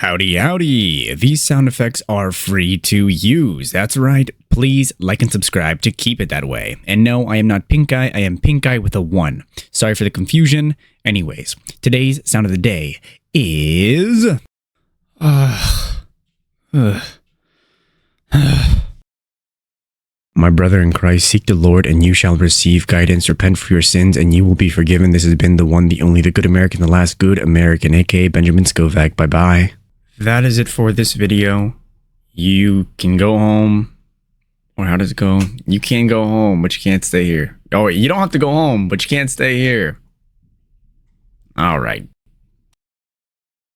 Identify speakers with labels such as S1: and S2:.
S1: Howdy, howdy. These sound effects are free to use. That's right. Please like and subscribe to keep it that way. And no, I am not Pink Eye. I am Pink Eye with a 1. Sorry for the confusion. Anyways, today's sound of the day is... My brother in Christ, seek the Lord and you shall receive guidance. Repent for your sins and you will be forgiven. This has been the one, the only, the good American, the last good American, aka Benjamin Scovach. Bye-bye. That is it for this video. You can go home. Or how does it go? You can go home, but you can't stay here. Oh, you don't have to go home, but you can't stay here. All right.